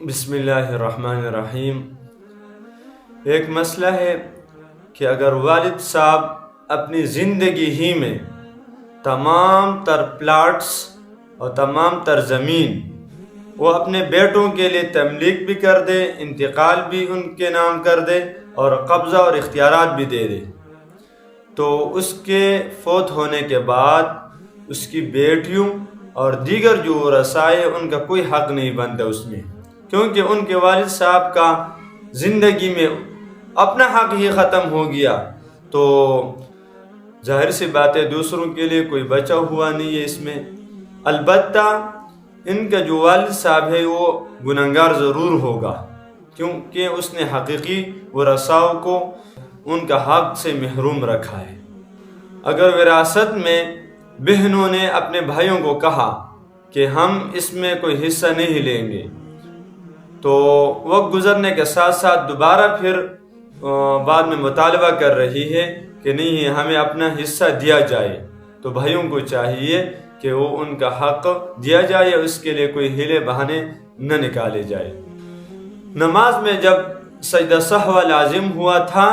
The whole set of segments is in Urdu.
بسم اللہ الرحمن الرحیم۔ ایک مسئلہ ہے کہ اگر والد صاحب اپنی زندگی ہی میں تمام تر پلاٹس اور تمام تر زمین وہ اپنے بیٹوں کے لیے تملیک بھی کر دے، انتقال بھی ان کے نام کر دے اور قبضہ اور اختیارات بھی دے دے، تو اس کے فوت ہونے کے بعد اس کی بیٹیوں اور دیگر جو ورثاء ان کا کوئی حق نہیں بنتا اس میں، کیونکہ ان کے والد صاحب کا زندگی میں اپنا حق ہی ختم ہو گیا، تو ظاہر سی بات ہے دوسروں کے لیے کوئی بچا ہوا نہیں ہے اس میں۔ البتہ ان کا جو والد صاحب ہے وہ گنہگار ضرور ہوگا، کیونکہ اس نے حقیقی ورثاء کو ان کا حق سے محروم رکھا ہے۔ اگر وراثت میں بہنوں نے اپنے بھائیوں کو کہا کہ ہم اس میں کوئی حصہ نہیں لیں گے، تو وقت گزرنے کے ساتھ ساتھ دوبارہ پھر بعد میں مطالبہ کر رہی ہے کہ نہیں ہمیں اپنا حصہ دیا جائے، تو بھائیوں کو چاہیے کہ وہ ان کا حق دیا جائے، اس کے لیے کوئی ہیلے بہانے نہ نکالے جائے۔ نماز میں جب سجدہ سہو لازم ہوا تھا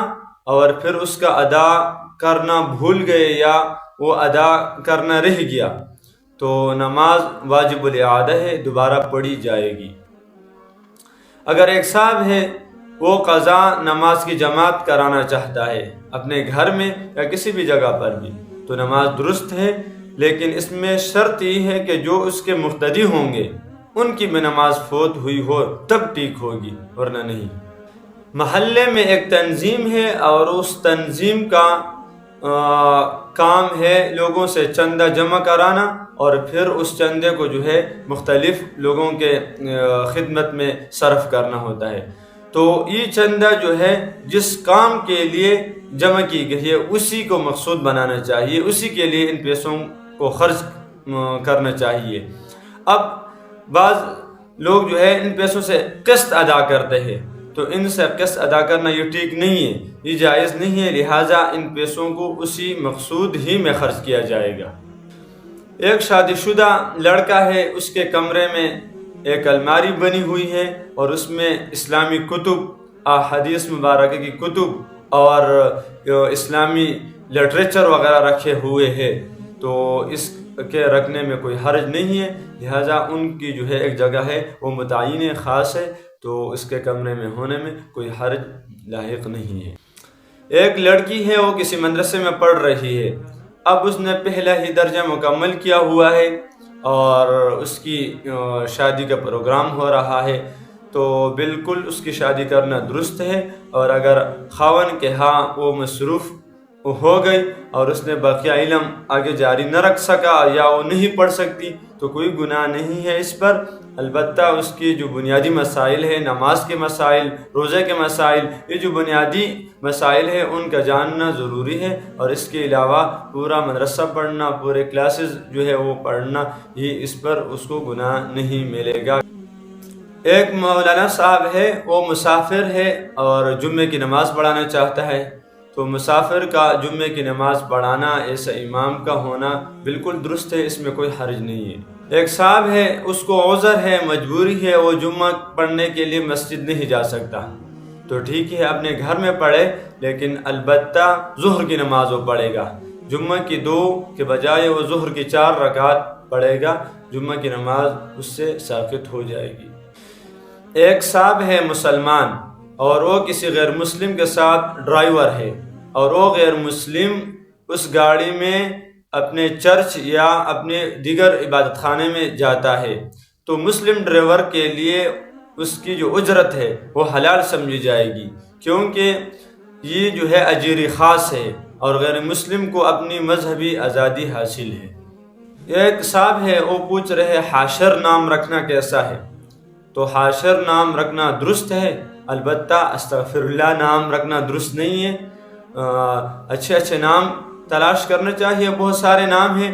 اور پھر اس کا ادا کرنا بھول گئے یا وہ ادا کرنا رہ گیا، تو نماز واجب الاعادہ ہے، دوبارہ پڑھی جائے گی۔ اگر ایک صاحب ہے وہ قضا نماز کی جماعت کرانا چاہتا ہے اپنے گھر میں یا کسی بھی جگہ پر بھی، تو نماز درست ہے، لیکن اس میں شرط یہ ہے کہ جو اس کے مقتدی ہوں گے ان کی بھی نماز فوت ہوئی ہو تب ٹھیک ہوگی، ورنہ نہیں۔ محلے میں ایک تنظیم ہے اور اس تنظیم کا کام ہے لوگوں سے چندہ جمع کرانا اور پھر اس چندے کو جو ہے مختلف لوگوں کے خدمت میں صرف کرنا ہوتا ہے، تو یہ چندہ جو ہے جس کام کے لیے جمع کی گئی ہے اسی کو مقصود بنانا چاہیے، اسی کے لیے ان پیسوں کو خرچ کرنا چاہیے۔ اب بعض لوگ جو ہے ان پیسوں سے قسط ادا کرتے ہیں، تو ان سے قسط ادا کرنا یہ ٹھیک نہیں ہے، یہ جائز نہیں ہے، لہٰذا ان پیسوں کو اسی مقصود ہی میں خرچ کیا جائے گا۔ ایک شادی شدہ لڑکا ہے، اس کے کمرے میں ایک الماری بنی ہوئی ہے اور اس میں اسلامی کتب، احادیث مبارکہ کی کتب اور اسلامی لٹریچر وغیرہ رکھے ہوئے ہیں، تو اس کے رکھنے میں کوئی حرج نہیں ہے، لہٰذا ان کی جو ہے ایک جگہ ہے وہ متعین خاص ہے، تو اس کے کمرے میں ہونے میں کوئی حرج لاحق نہیں ہے۔ ایک لڑکی ہے وہ کسی مدرسے میں پڑھ رہی ہے، اب اس نے پہلا ہی درجہ مکمل کیا ہوا ہے اور اس کی شادی کا پروگرام ہو رہا ہے، تو بالکل اس کی شادی کرنا درست ہے، اور اگر خاوند کے ہاں وہ مصروف ہو گئی اور اس نے باقی علم آگے جاری نہ رکھ سکا یا وہ نہیں پڑھ سکتی تو کوئی گناہ نہیں ہے اس پر۔ البتہ اس کی جو بنیادی مسائل ہیں، نماز کے مسائل، روزے کے مسائل، یہ جو بنیادی مسائل ہیں ان کا جاننا ضروری ہے، اور اس کے علاوہ پورا مدرسہ پڑھنا، پورے کلاسز جو ہے وہ پڑھنا، یہ اس پر اس کو گناہ نہیں ملے گا۔ ایک مولانا صاحب ہے، وہ مسافر ہے اور جمعے کی نماز پڑھانا چاہتا ہے، تو مسافر کا جمعے کی نماز پڑھانا ایسا امام کا ہونا بالکل درست ہے، اس میں کوئی حرج نہیں ہے۔ ایک صاحب ہے، اس کو عذر ہے، مجبوری ہے، وہ جمعہ پڑھنے کے لیے مسجد نہیں جا سکتا، تو ٹھیک ہے اپنے گھر میں پڑھے، لیکن البتہ ظہر کی نماز وہ پڑھے گا، جمعہ کی 2 کے بجائے وہ ظہر کی 4 رکعت پڑھے گا، جمعہ کی نماز اس سے ساقط ہو جائے گی۔ ایک صاحب ہے مسلمان اور وہ کسی غیر مسلم کے ساتھ ڈرائیور ہے، اور وہ غیر مسلم اس گاڑی میں اپنے چرچ یا اپنے دیگر عبادت خانے میں جاتا ہے، تو مسلم ڈرائیور کے لیے اس کی جو اجرت ہے وہ حلال سمجھی جائے گی، کیونکہ یہ جو ہے اجیری خاص ہے اور غیر مسلم کو اپنی مذہبی آزادی حاصل ہے۔ ایک صاحب ہے، وہ پوچھ رہے حاشر نام رکھنا کیسا ہے، تو حاشر نام رکھنا درست ہے، البتہ استغفر اللہ نام رکھنا درست نہیں ہے۔ اچھے اچھے نام تلاش کرنا چاہیے، بہت سارے نام ہیں۔